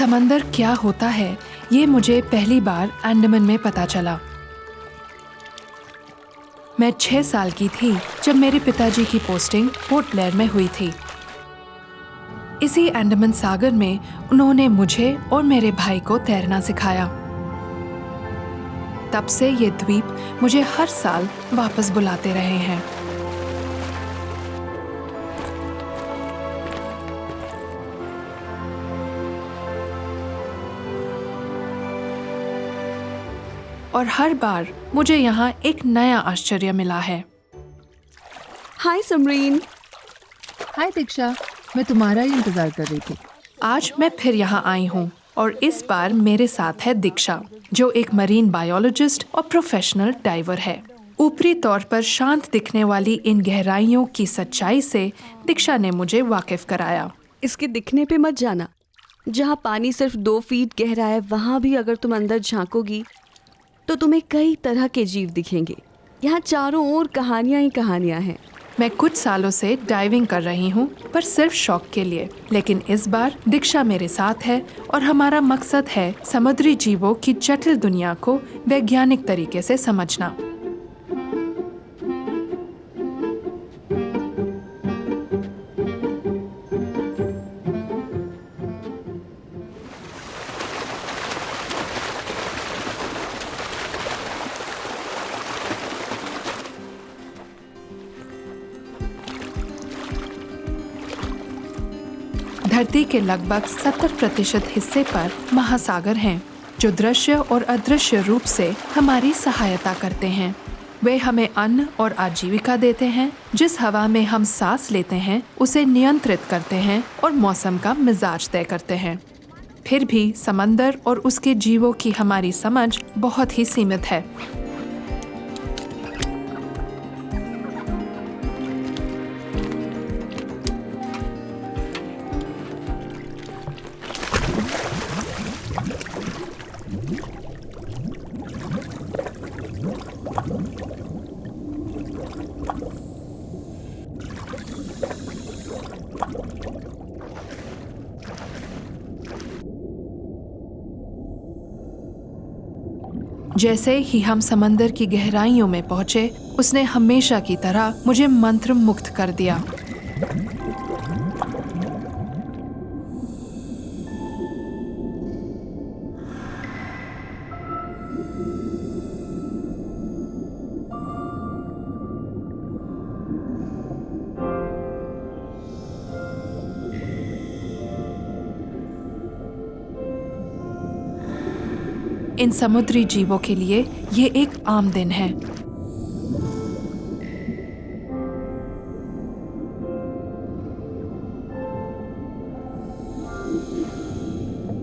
समंदर क्या होता है ये मुझे पहली बार अंडमान में पता चला। मैं 6 साल की थी जब मेरे पिताजी की पोस्टिंग पोर्ट ब्लेयर में हुई थी। इसी अंडमान सागर में उन्होंने मुझे और मेरे भाई को तैरना सिखाया। तब से ये द्वीप मुझे हर साल वापस बुलाते रहे हैं। और हर बार मुझे यहाँ एक नया आश्चर्य मिला है। हाय समरीन। हाय दीक्षा, मैं तुम्हारा ही इंतजार कर रही थी। आज मैं फिर यहाँ आई हूँ और इस बार मेरे साथ है दीक्षा, जो एक मरीन बायोलॉजिस्ट और प्रोफेशनल डाइवर है। ऊपरी तौर पर शांत दिखने वाली इन गहराइयों की सच्चाई से दीक्षा ने मुझे वाकिफ कराया। इसके दिखने पे मत जाना। जहाँ पानी सिर्फ 2 फीट गहरा है, वहाँ भी अगर तुम अंदर झांकोगी तो तुम्हें कई तरह के जीव दिखेंगे। यहाँ चारों ओर कहानियाँ ही कहानियाँ हैं। मैं कुछ सालों से डाइविंग कर रही हूँ, पर सिर्फ शौक के लिए। लेकिन इस बार दीक्षा मेरे साथ है और हमारा मकसद है समुद्री जीवों की जटिल दुनिया को वैज्ञानिक तरीके से समझना। धरती के लगभग 70% हिस्से पर महासागर हैं, जो दृश्य और अदृश्य रूप से हमारी सहायता करते हैं। वे हमें अन्न और आजीविका देते हैं। जिस हवा में हम सांस लेते हैं उसे नियंत्रित करते हैं और मौसम का मिजाज तय करते हैं। फिर भी समंदर और उसके जीवों की हमारी समझ बहुत ही सीमित है। जैसे ही हम समंदर की गहराइयों में पहुंचे, उसने हमेशा की तरह मुझे मंत्र मुक्त कर दिया। इन समुद्री जीवों के लिए ये एक आम दिन है।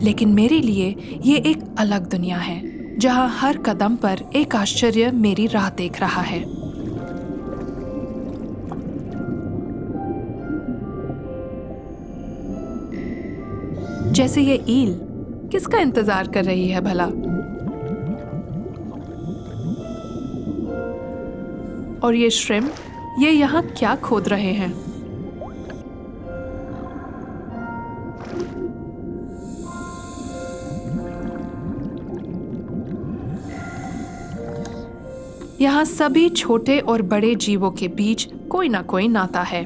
लेकिन मेरे लिए ये एक अलग दुनिया है, जहाँ हर कदम पर एक आश्चर्य मेरी राह देख रहा है। जैसे ये ईल किसका इंतजार कर रही है भला? और ये श्रिम्प, ये यहाँ क्या खोद रहे हैं? यहाँ सभी छोटे और बड़े जीवों के बीच कोई ना कोई नाता है।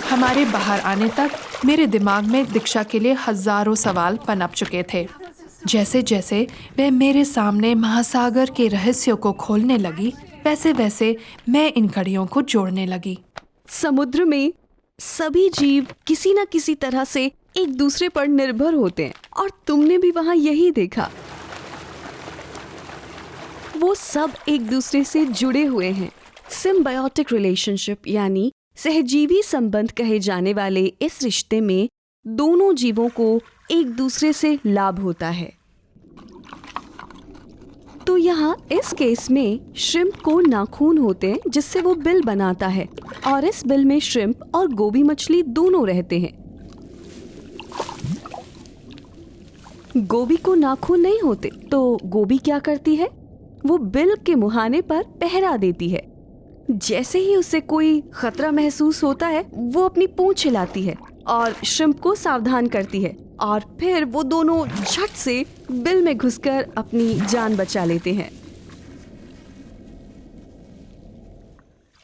हमारे बाहर आने तक मेरे दिमाग में दीक्षा के लिए हजारों सवाल पनप चुके थे। जैसे जैसे वह मेरे सामने महासागर के रहस्यों को खोलने लगी, वैसे वैसे मैं इन कड़ियों को जोड़ने लगी। समुद्र में सभी जीव किसी न किसी तरह से एक दूसरे पर निर्भर होते हैं, और तुमने भी वहां यही देखा। वो सब एक दूसरे से जुड़े हुए हैं। सिम्बायोटिक रिलेशनशिप यानी सहजीवी संबंध कहे जाने वाले इस रिश्ते में दोनों जीवों को एक दूसरे से लाभ होता है। तो यहाँ इस केस में श्रिम्प को नाखून होते हैं, जिससे वो बिल बनाता है, और इस बिल में श्रिम्प और गोभी मछली दोनों रहते हैं। गोबी को नाखून नहीं होते, तो गोबी क्या करती है? वो बिल के मुहाने पर पहरा देती है। जैसे ही उसे कोई खतरा महसूस होता है, वो अपनी पूंछ हिलाती है और श्रिम्प को सावधान करती है, और फिर वो दोनों झट से बिल में घुसकर अपनी जान बचा लेते हैं।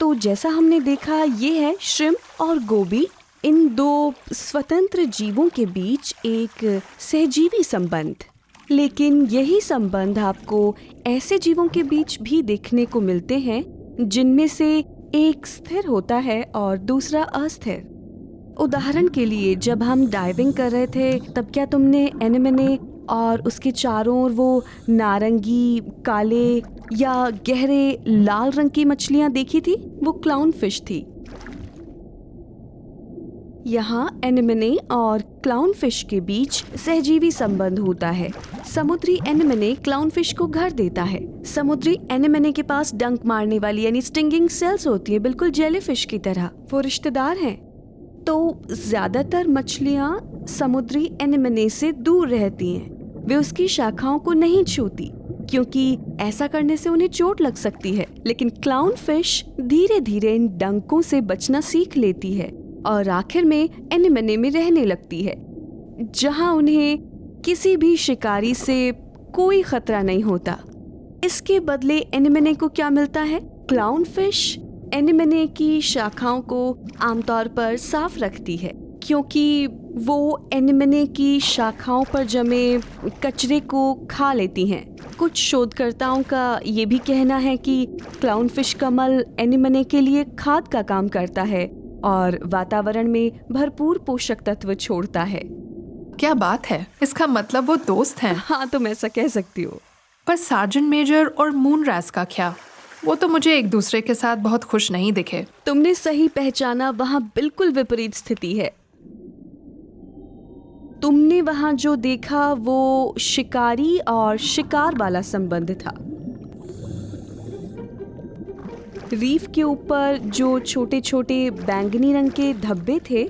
तो जैसा हमने देखा, ये है श्रिम्प और गोबी, इन दो स्वतंत्र जीवों के बीच एक सहजीवी संबंध। लेकिन यही संबंध आपको ऐसे जीवों के बीच भी देखने को मिलते हैं जिनमें से एक स्थिर होता है और दूसरा अस्थिर। उदाहरण के लिए, जब हम डाइविंग कर रहे थे, तब क्या तुमने एनेमोने और उसके चारों ओर वो नारंगी, काले या गहरे लाल रंग की मछलियां देखी थी? वो क्लाउन फिश थी। यहाँ एनेमोने और क्लाउन फिश के बीच सहजीवी संबंध होता है। समुद्री एनेमोने क्लाउन फिश को घर देता है। समुद्री एनेमोने के पास डंक मारने वाली यानी स्टिंगिंग सेल्स होती है, बिल्कुल जेलीफिश की तरह। वो रिश्तेदार हैं। तो ज्यादातर मछलियाँ समुद्री एनेमोने से दूर रहती हैं। वे उसकी शाखाओं को नहीं छूती, क्योंकि ऐसा करने से उन्हें चोट लग सकती है। लेकिन क्लाउन फिश धीरे धीरे इन डंकों से बचना सीख लेती है और आखिर में एनेमोने में रहने लगती है, जहां उन्हें किसी भी शिकारी से कोई खतरा नहीं होता। इसके बदले एनेमोने को क्या मिलता है? क्लाउन फिश एनेमोने की शाखाओं को आमतौर पर साफ रखती है, क्योंकि वो एनेमोने की शाखाओं पर जमे कचरे को खा लेती हैं। कुछ शोधकर्ताओं का ये भी कहना है कि क्लाउन फिश का मल एनेमोने के लिए खाद का काम करता है और वातावरण में भरपूर पोषक तत्व छोड़ता है। क्या बात है, इसका मतलब वो दोस्त हैं। हाँ, तुम ऐसा कह सकती हो। पर सार्जेंट मेजर और मून रैस का क्या? वो तो मुझे एक दूसरे के साथ बहुत खुश नहीं दिखे। तुमने सही पहचाना, वहाँ बिल्कुल विपरीत स्थिति है। तुमने वहाँ जो देखा वो शिकारी और शिकार वाला संबंध था। रीफ के ऊपर जो छोटे छोटे बैंगनी रंग के धब्बे थे,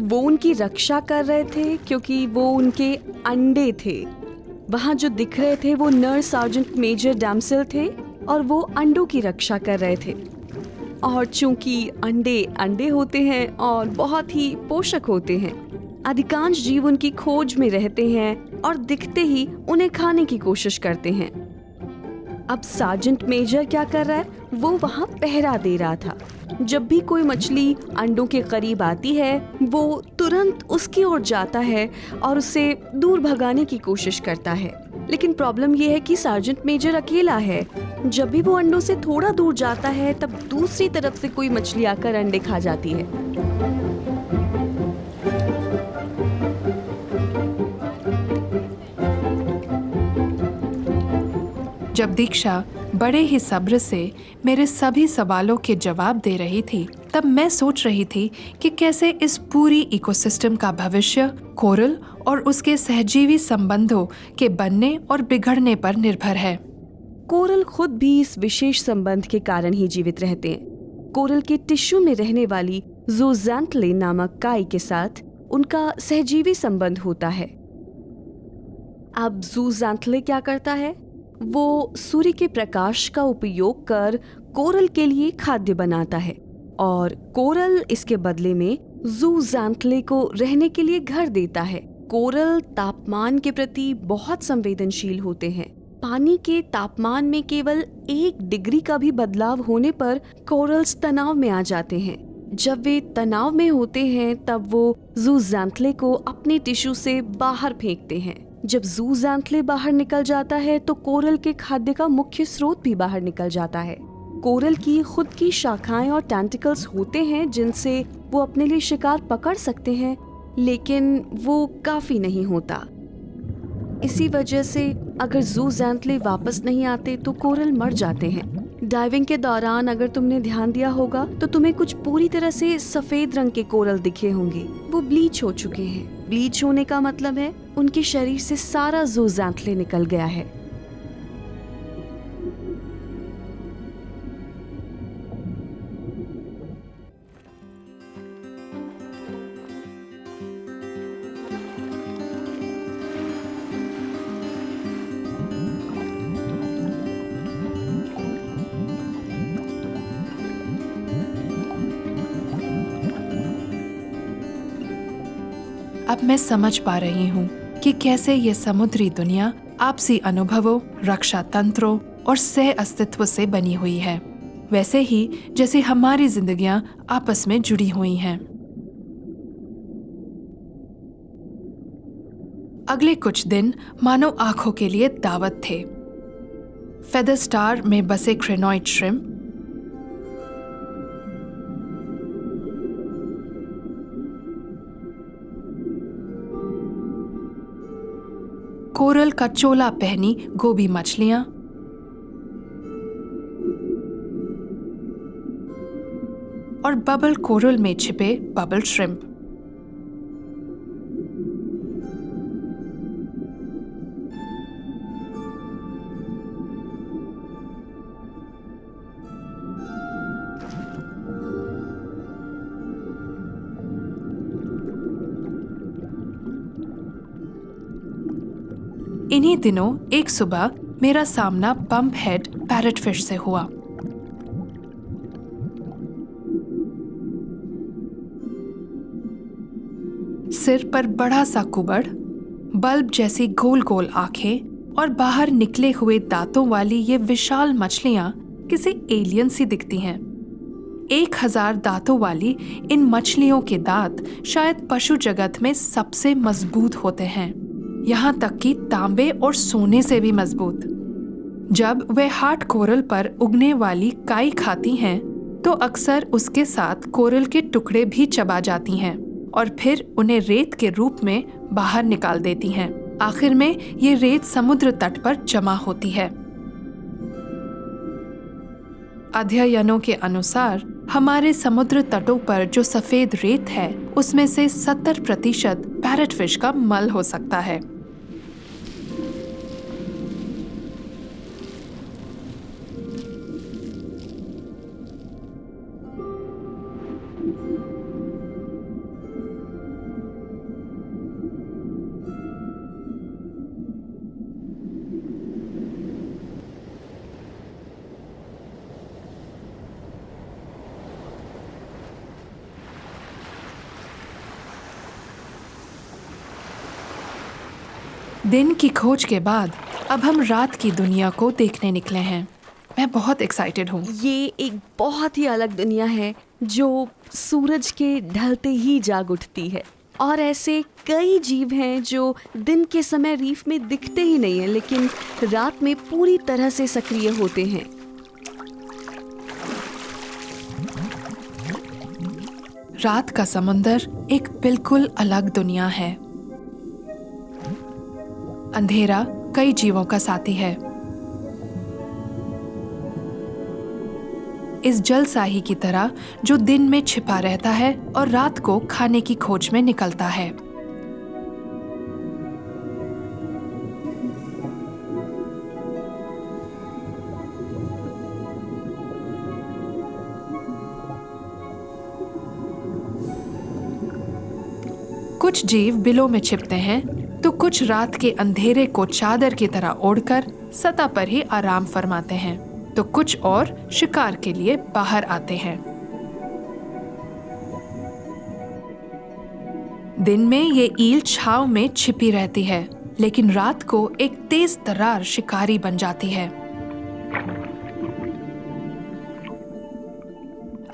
वो उनकी रक्षा कर रहे थे, क्योंकि वो उनके अंडे थे। वहाँ जो दिख रहे थे वो नर सार्जेंट मेजर डैमसेल थे और वो अंडों की रक्षा कर रहे थे। और चूंकि अंडे अंडे होते हैं और बहुत ही पोषक होते हैं, अधिकांश जीव उनकी खोज में रहते हैं और दिखते ही उन्हें खाने की कोशिश करते हैं। अब सार्जेंट मेजर क्या कर रहा है? वो वहाँ पहरा दे रहा था। जब भी कोई मछली अंडों के करीब आती है, वो तुरंत उसकी ओर जाता है और उसे दूर भगाने की कोशिश करता है। लेकिन प्रॉब्लम ये है कि सार्जेंट मेजर अकेला है। जब भी वो अंडों से थोड़ा दूर जाता है, तब दूसरी तरफ से कोई मछली आकर अंडे खा जाती है। जब दीक्षा बड़े ही सब्र से मेरे सभी सवालों के जवाब दे रही थी, तब मैं सोच रही थी कि कैसे इस पूरी इकोसिस्टम का भविष्य कोरल और उसके सहजीवी संबंधों के बनने और बिगड़ने पर निर्भर है। कोरल खुद भी इस विशेष संबंध के कारण ही जीवित रहते हैं। कोरल के टिश्यू में रहने वाली ज़ूज़ैंथले नामक काई के साथ उनका सहजीवी संबंध होता है। अब ज़ूज़ैंथले क्या करता है? वो सूर्य के प्रकाश का उपयोग कर कोरल के लिए खाद्य बनाता है और कोरल इसके बदले में ज़ूज़ैंथले को रहने के लिए घर देता है। कोरल तापमान के प्रति बहुत संवेदनशील होते हैं। पानी के तापमान में केवल 1 डिग्री का भी बदलाव होने पर कोरल्स तनाव में आ जाते हैं। जब वे तनाव में होते हैं, तब वो ज़ूज़ैंथले को अपने टिश्यू से बाहर फेंकते हैं। जब ज़ूज़ैंथले बाहर निकल जाता है, तो कोरल के खाद्य का मुख्य स्रोत भी बाहर निकल जाता है। कोरल की खुद की शाखाएं और टेंटिकल्स होते हैं, जिनसे वो अपने लिए शिकार पकड़ सकते हैं, लेकिन वो काफी नहीं होता। इसी वजह से अगर ज़ूज़ैंथले वापस नहीं आते तो कोरल मर जाते हैं। डाइविंग के दौरान अगर तुमने ध्यान दिया होगा तो तुम्हें कुछ पूरी तरह से सफेद रंग के कोरल दिखे होंगे। वो ब्लीच हो चुके हैं। ब्लीच होने का मतलब है उनके शरीर से सारा ज़ूज़ैंथले निकल गया है। अब मैं समझ पा रही हूँ कि कैसे ये समुद्री दुनिया आपसी अनुभवों, रक्षा तंत्रों और सह अस्तित्व से बनी हुई है, वैसे ही जैसे हमारी जिंदगियां आपस में जुड़ी हुई हैं। अगले कुछ दिन मानो आंखों के लिए दावत थे। फेदर स्टार में बसे क्रेनॉइड श्रिम्प, कोरल का चोला पहनी गोभी मछलियां, और बबल कोरल में छिपे बबल श्रिम्प। इन्हीं दिनों एक सुबह मेरा सामना बम्प हेड पैरट फिश से हुआ। सिर पर बड़ा सा कुबड़, बल्ब जैसी गोल गोल आंखें और बाहर निकले हुए दांतों वाली ये विशाल मछलियां किसी एलियन सी दिखती हैं। 1000 दांतों वाली इन मछलियों के दांत शायद पशु जगत में सबसे मजबूत होते हैं, यहाँ तक कि तांबे और सोने से भी मजबूत। जब वे हार्ड कोरल पर उगने वाली काई खाती हैं, तो अक्सर उसके साथ कोरल के टुकड़े भी चबा जाती हैं और फिर उन्हें रेत के रूप में बाहर निकाल देती हैं। आखिर में ये रेत समुद्र तट पर जमा होती है। अध्ययनों के अनुसार हमारे समुद्र तटों पर जो सफेद रेत है, उसमें से 70% पैरट फिश का मल हो सकता है। दिन की खोज के बाद अब हम रात की दुनिया को देखने निकले हैं। मैं बहुत एक्साइटेड हूँ। ये एक बहुत ही अलग दुनिया है जो सूरज के ढलते ही जाग उठती है। और ऐसे कई जीव हैं जो दिन के समय रीफ में दिखते ही नहीं हैं, लेकिन रात में पूरी तरह से सक्रिय होते हैं। रात का समुंदर एक बिल्कुल अलग दुनिया है। अंधेरा कई जीवों का साथी है। इस जलसाही की तरह जो दिन में छिपा रहता है और रात को खाने की खोज में निकलता है। कुछ जीव बिलों में छिपते हैं, तो कुछ रात के अंधेरे को चादर की तरह ओढ़कर सतह पर ही आराम फरमाते हैं, तो कुछ और शिकार के लिए बाहर आते हैं। दिन में ये ईल छाव में छिपी रहती है, लेकिन रात को एक तेज तर्रार शिकारी बन जाती है।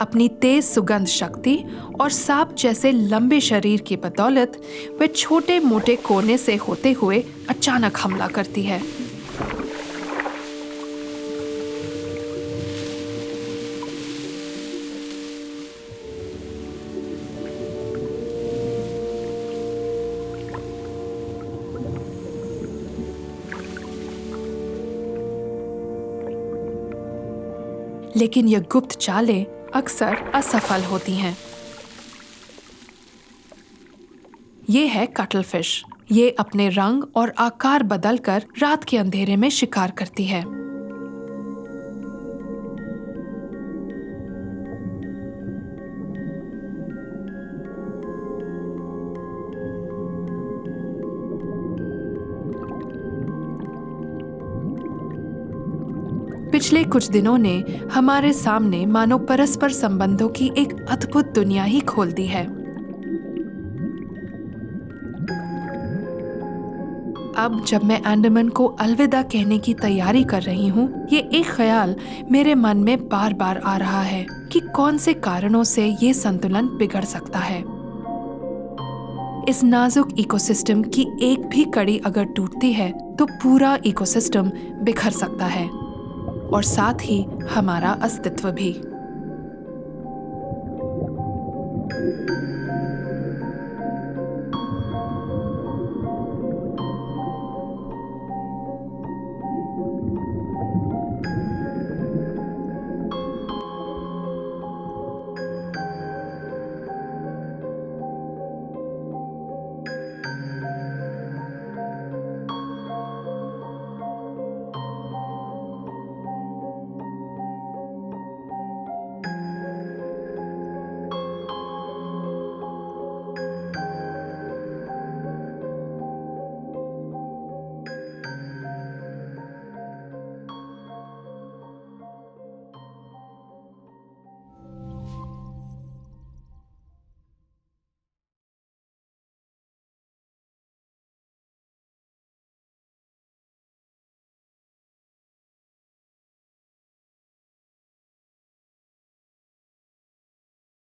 अपनी तेज सुगंध शक्ति और सांप जैसे लंबे शरीर की बदौलत वे छोटे मोटे कोने से होते हुए अचानक हमला करती है। लेकिन ये गुप्त चालें अक्सर असफल होती हैं। ये है कटलफिश। ये अपने रंग और आकार बदलकर रात के अंधेरे में शिकार करती है। पिछले कुछ दिनों ने हमारे सामने मानो परस्पर संबंधों की एक अद्भुत दुनिया ही खोल दी है। अब जब मैं अंडमान को अलविदा कहने की तैयारी कर रही हूँ, ये एक ख्याल मेरे मन में बार बार आ रहा है कि कौन से कारणों से ये संतुलन बिगड़ सकता है। इस नाजुक इकोसिस्टम की एक भी कड़ी अगर टूटती है तो पूरा इकोसिस्टम बिखर सकता है और साथ ही हमारा अस्तित्व भी।